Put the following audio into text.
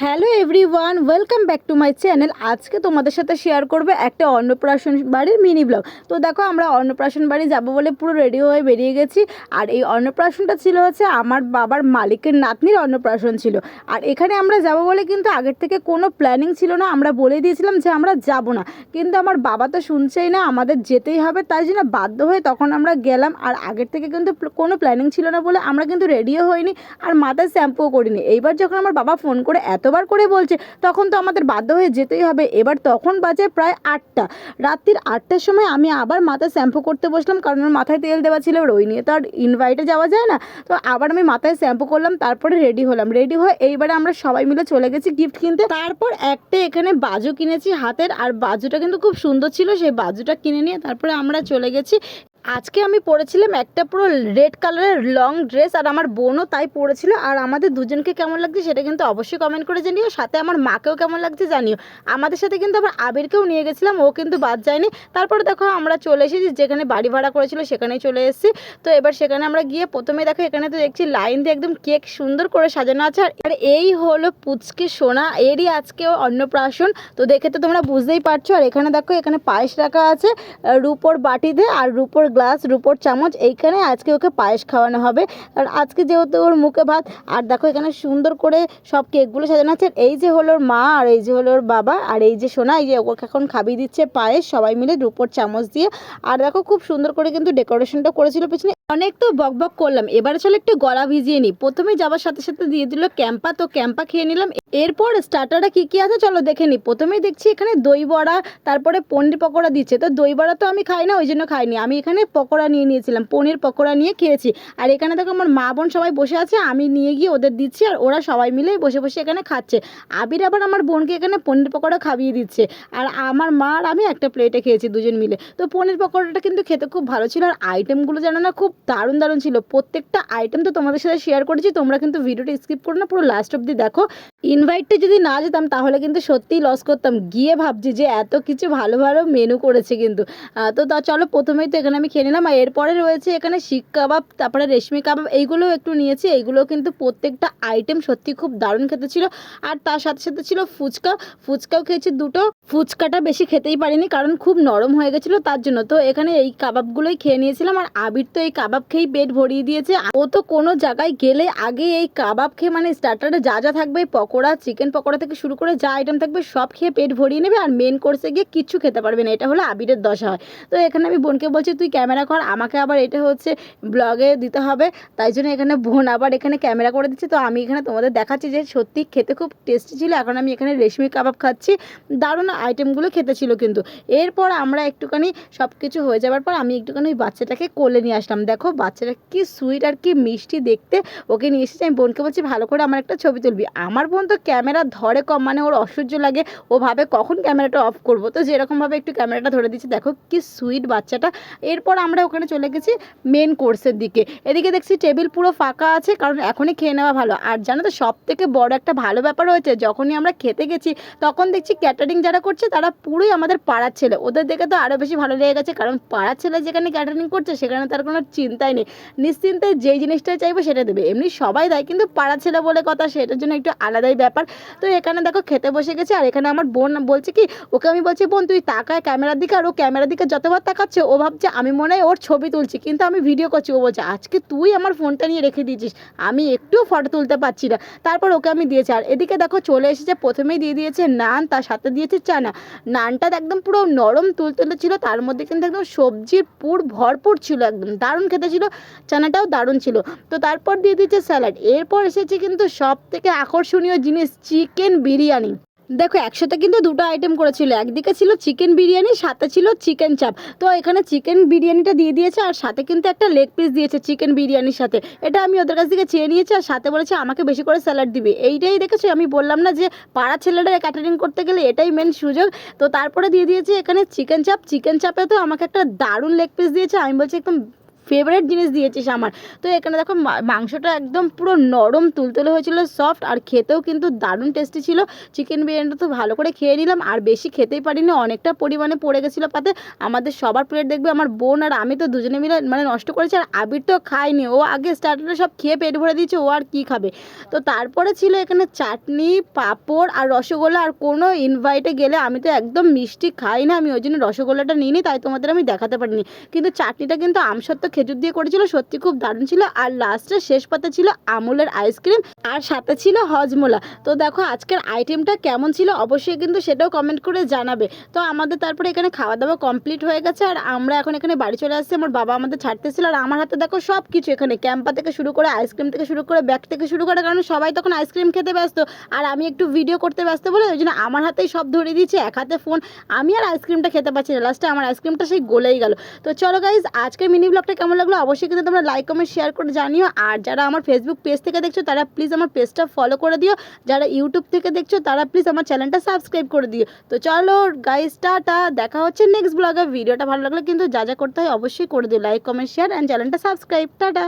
Hello everyone, welcome back to my channel. আজকে তোমাদের সাথে শেয়ার করবে একটা অন্নপ্রাশন বাড়ির মিনি ব্লগ। তো দেখো, আমরা অন্নপ্রাশন বাড়ি যাব বলে পুরো রেডি হয়ে বেরিয়ে গেছি। আর এই অন্নপ্রাশনটা ছিল হচ্ছে আমার বাবার মালিকের নাতনির অন্নপ্রাশন ছিল। আর এখানে আমরা যাব বলে কিন্তু আগের থেকে কোনো প্ল্যানিং ছিল না, আমরা বলে দিয়েছিলাম যে আমরা যাব না। কিন্তু আমার বাবা তো শুনছেই না, আমাদের যেতেই হবে, তাই জন্য বাধ্য হয়ে তখন আমরা গেলাম। আর আগের থেকে কিন্তু কোনো প্ল্যানিং ছিল না বলে আমরা কিন্তু রেডিও হইনি আর মাথায় শ্যাম্পুও করিনি। এইবার যখন আমার বাবা ফোন করে এতবার করে বলছে, তখন তো আমাদের বাধ্য হয়ে যেতেই হবে। এবার তখন বাজে প্রায় 8টা, রাত্রির 8টার সময় আমি আবার মাথায় শ্যাম্পু করতে বসলাম, কারণ আমার মাথায় তেল দেওয়া ছিল, ওই নিয়ে তো আর ইনভাইটে যাওয়া যায় না। তো আবার আমি মাথায় শ্যাম্পু করলাম, তারপরে রেডি হলাম। রেডি হয়ে এইবারে আমরা সবাই মিলে চলে গেছি গিফট কিনতে। তারপর একটা এখানে বাজু কিনেছি হাতের, আর বাজুটা কিন্তু খুব সুন্দর ছিল। সেই বাজুটা কিনে নিয়ে তারপরে আমরা চলে গেছি। আজকে আমি পরেছিলাম একটা পুরো রেড কালারের লং ড্রেস, আর আমার বোনও তাই পরেছিল। আর আমাদের দুজনকে কেমন লাগছে সেটা কিন্তু অবশ্যই কমেন্ট করে জানিও, সাথে আমার মাকেও কেমন লাগছে জানিও। আমাদের সাথে কিন্তু আবার আবিরকেও নিয়ে গেছিলাম, ও কিন্তু বাদ যায়নি। তারপরে দেখো আমরা চলে এসেছি যেখানে বাড়ি ভাড়া করেছিল, সেখানেই চলে এসেছি। তো এবার সেখানে আমরা গিয়ে প্রথমে দেখো, এখানে তো দেখছি লাইন দিয়ে একদম কেক সুন্দর করে সাজানো আছে। আর এই হলো পুচকে সোনা, এরই আজকেও অন্নপ্রাশন। তো দেখে তো তোমরা বুঝতেই পারছো। আর এখানে দেখো, এখানে পায়েস রাখা আছে রুপোর বাটিতে, আর রুপোর গ্লাস, রুপোর চামচ। এইখানে আজকে ওকে পায়েস খাওয়ানো হবে। আর আজকে যেহেতু ওর মুখে ভাত। আর দেখো এখানে সুন্দর করে সব কেকগুলো সাজানো আছে। এই যে হলো ওর মা, আর এই যে হলো ওর বাবা, আর এই যে সোনা, এই যে ওকে এখন খাবিয়ে দিচ্ছে পায়েস সবাই মিলে রুপোর চামচ দিয়ে। আর দেখো খুব সুন্দর করে কিন্তু ডেকোরেশনটা করেছিল পেছনে। অনেক তো বক বক করলাম, এবারে চলো একটু গলা ভিজিয়ে নিই। প্রথমে যাওয়ার সাথে সাথে দিয়ে দিল ক্যাম্পা, তো ক্যাম্পা খেয়ে নিলাম। এরপর স্টার্টারটা কী কী আছে চলো দেখে নিই। প্রথমেই দেখছি এখানে দই বড়া, তারপরে পনির পকোড়া দিচ্ছে। তো দই বড়া তো আমি খাই না, ওই জন্য খাইনি। আমি এখানে পকোড়া নিয়ে নিয়েছিলাম, পনির পকোড়া নিয়ে খেয়েছি। আর এখানে দেখো আমার মা বোন সবাই বসে আছে, আমি নিয়ে গিয়ে ওদের দিচ্ছি, আর ওরা সবাই মিলেই বসে বসে এখানে খাচ্ছে। আবির আবার আমার বোনকে এখানে পনির পকোড়া খাইয়ে দিচ্ছে। আর আমার মা আর আমি একটা প্লেটে খেয়েছি দুজন মিলে। তো পনির পকোড়াটা কিন্তু খেতে খুব ভালো ছিল। আর আইটেমগুলো জানো না, খুব দারুণ দারুণ ছিল। প্রত্যেকটা আইটেম তো তোমাদের সাথে শেয়ার করেছি, তোমরা কিন্তু ভিডিওটা স্কিপ করো না, পুরো লাস্ট অব্দি দেখো। ইনভাইটটা যদি না যেতাম তাহলে কিন্তু সত্যিই লস করতাম। গিয়ে ভাবছি যে এত কিছু ভালো ভালো মেনু করেছে কিন্তু। তো তা চলো, প্রথমেই তো এখানে আমি খেয়ে নিলাম। আর এরপরে রয়েছে এখানে শিক কাবাব, তারপরে রেশমি কাবাব, এইগুলোও একটু নিয়েছি। এইগুলো কিন্তু প্রত্যেকটা আইটেম সত্যি খুব দারুণ খেতে ছিল। আর তার সাথে সাথে ছিল ফুচকা, ফুচকাও খেয়েছি দুটো। ফুচকাটা বেশি খেতেই পারিনি, কারণ খুব নরম হয়ে গেছিলো তার জন্য। তো এখানে এই কাবাবগুলোই খেয়ে নিয়েছিলাম। আর আবির তো এই কাবাব খেয়েই পেট ভরিয়ে দিয়েছে। ও তো কোনো জায়গায় গেলে আগে এই কাবাব খেয়ে, মানে স্টার্টারে যা যা থাকবে, পকোড়া, চিকেন পকোড়া থেকে শুরু করে যা আইটেম থাকবে সব খেয়ে পেট ভরিয়ে নেবে। আর মেন কোর্সে গিয়ে কিচ্ছু খেতে পারবে না। এটা হলো আবিরের দশা হয়। তো এখানে আমি বোনকে বলছি তুই ক্যামেরা কর, আমাকে আবার এটা হচ্ছে ব্লগে দিতে হবে, তাই জন্য এখানে বোন আবার এখানে ক্যামেরা করে দিচ্ছে। তো আমি এখানে তোমাদের দেখাচ্ছি যে সত্যি খেতে খুব টেস্টি ছিল। এখন আমি এখানে রেশমি কাবাব খাচ্ছি, দারুণ আইটেমগুলো খেতে ছিল কিন্তু। এরপর আমরা একটুখানি সব কিছু হয়ে যাওয়ার পর আমি একটুখানি ওই বাচ্চাটাকে কোলে নিয়ে আসলাম। দেখো বাচ্চাটা কি সুইট আর কি মিষ্টি দেখতে। ওকে নিয়ে এসেছি, আমি বোনকে বলছি ভালো করে আমার একটা ছবি তুলবি। আমার বোন তো ক্যামেরা ধরে কম, মানে ওর অসহ্য লাগে, ও ভাবে কখন ক্যামেরাটা অফ করবো। তো যেরকমভাবে একটু ক্যামেরাটা ধরে দিচ্ছি, দেখো কি সুইট বাচ্চাটা। এরপর আমরা ওখানে চলে গেছি মেন কোর্সের দিকে। এদিকে দেখছি টেবিল পুরো ফাঁকা আছে, কারণ এখনই খেয়ে নেওয়া ভালো। আর জানো তো সব থেকে বড় একটা ভালো ব্যাপার হয়েছে, যখনই আমরা খেতে গেছি তখন দেখছি ক্যাটারিং যারা করছে তারা পুরোই আমাদের পাড়ার ছেলে। ওদের দেখে তো আরও বেশি ভালো লেগে গেছে, কারণ পাড়ার ছেলে যেখানে ক্যাটারিং করছে সেখানে তার কোনো চিন্তাই নেই, নিশ্চিন্তে যেই জিনিসটাই চাইবো সেটা দেবে। এমনি সবাই দেয়, কিন্তু পাড়ার ছেলে বলে কথা, সেটার জন্য একটু আলাদাই ব্যাপার। তো এখানে দেখো খেতে বসে গেছে। আর এখানে আমার বোন বলছে কি, ওকে আমি বলছি বোন তুই তাকায় ক্যামেরার দিকে। আর ও ক্যামেরার দিকে যতবার তাকাচ্ছে ও ভাবছে আমি মনে হয় ওর ছবি তুলছি, কিন্তু আমি ভিডিও করছি। ও বলছে আজকে তুই আমার ফোনটা নিয়ে রেখে দিয়েছিস, আমি একটুও ফটো তুলতে পারছি না। তারপর ওকে আমি দিয়েছি। আর এদিকে দেখো চলে এসেছে, প্রথমেই দিয়ে দিয়েছে নান, তার সাথে দিয়েছে চানা। নানটা একদম পুরো নরম তুলতুলে ছিল, তার মধ্যে কিন্তু একদম সবজির পুর ভরপুর ছিল, একদম দারুণ খেতে ছিল। চানাটাও দারুণ ছিল। তো তারপর দিয়ে দিয়েছে স্যালাড। এরপর এসেছে কিন্তু সব থেকে আকর্ষণীয় জিনিস, চিকেন বিরিয়ানি। দেখো একসাথে কিন্তু দুটো আইটেম করেছিল, একদিকে ছিল চিকেন বিরিয়ানি, সাথে ছিল চিকেন চাপ। তো এখানে চিকেন বিরিয়ানিটা দিয়ে দিয়েছে, আর সাথে কিন্তু একটা লেগ পিস দিয়েছে চিকেন বিরিয়ানির সাথে। এটা আমি ওদের কাছ থেকে চেয়ে নিয়েছি। আর সাথে বলেছে আমাকে বেশি করে স্যালাড দিবে। এইটাই দেখেছো, আমি বললাম না যে পাড়ার ছেলেরা ক্যাটারিং করতে গেলে এটাই মেন সুযোগ। তো তারপরে দিয়ে দিয়েছে এখানে চিকেন চাপ। চিকেন চাপে তো আমাকে একটা দারুণ লেগ পিস দিয়েছে, আমি বলছি একদম ফেভারিট জিনিস দিয়েছিস আমার। তো এখানে দেখো মাংসটা একদম পুরো নরম তুলতুলে হয়েছিল, সফট, আর খেতেও কিন্তু দারুণ টেস্টি ছিল। চিকেন বিরিয়ানিটা তো ভালো করে খেয়ে নিলাম, আর বেশি খেতেই পারিনি, অনেকটা পরিমাণে পড়ে গেছিলো পাতে। আমাদের সবার প্লেট দেখবে আমার বোন আর আমি তো দুজনে মিলে মানে নষ্ট করেছি, আর আবির তো খায়নি, ও আগে স্টার্টারে সব খেয়ে পেট ভরে দিয়েছে, ও আর কী খাবে। তো তারপরে ছিল এখানে চাটনি, পাঁপড় আর রসগোল্লা। আর কোনো ইনভাইটে গেলে আমি তো একদম মিষ্টি খাই না, আমি ওই জন্য রসগোল্লাটা নিইনি, তাই তোমাদের আমি দেখাতে পারিনি। কিন্তু চাটনিটা কিন্তু আমসত্ত্ব খেজুর দিয়ে করেছিল, সত্যি খুব দারুণ ছিল। আর লাস্টে শেষ পাতে ছিল আমুলের আইসক্রিম, আর সাথে ছিল হজমোলা। তো দেখো আজকের আইটেমটা কেমন ছিল অবশ্যই কিন্তু সেটাও কমেন্ট করে জানাবে। তো আমাদের তারপরে এখানে খাওয়া দাওয়া কমপ্লিট হয়ে গেছে, আর আমরা এখন এখানে বাড়ি চলে আসছি। আমার বাবা আমাদের ছাড়তেছিল, আর আমার হাতে দেখো সব কিছু, এখানে ক্যাম্পা থেকে শুরু করে আইসক্রিম থেকে শুরু করে ব্যাগ থেকে শুরু করে, কারণ সবাই তখন আইসক্রিম খেতে ব্যস্ত আর আমি একটু ভিডিও করতে ব্যস্ত বলে ওই জন্য আমার হাতেই সব ধরে দিয়েছে, এক হাতে ফোন। আমি আর আইসক্রিমটা খেতে পারছি না, লাস্টে আমার আইসক্রিমটা সেই গলেই গেল। তো চলো গাইজ, আজকের মিনি ব্লগটা কেমন লাগলো অবশ্যই কিন্তু তোমরা লাইক কমেন্ট শেয়ার করে জানিও। আর যারা আমার ফেসবুক পেজ থেকে দেখছো তারা প্লিজ আমার পেজটা ফলো করে দিও, যারা ইউটিউব থেকে দেখছো তারা প্লিজ আমার চ্যানেলটা সাবস্ক্রাইব করে দিও। তো চলো গাইজ, টাটা, দেখা হচ্ছে নেক্সট ব্লগে। ভিডিওটা ভালো লাগলে কিন্তু যা যা করতে হয় অবশ্যই করে দিও, লাইক কমেন্ট শেয়ার অ্যান্ড চ্যানেলটা সাবস্ক্রাইব। টাটা।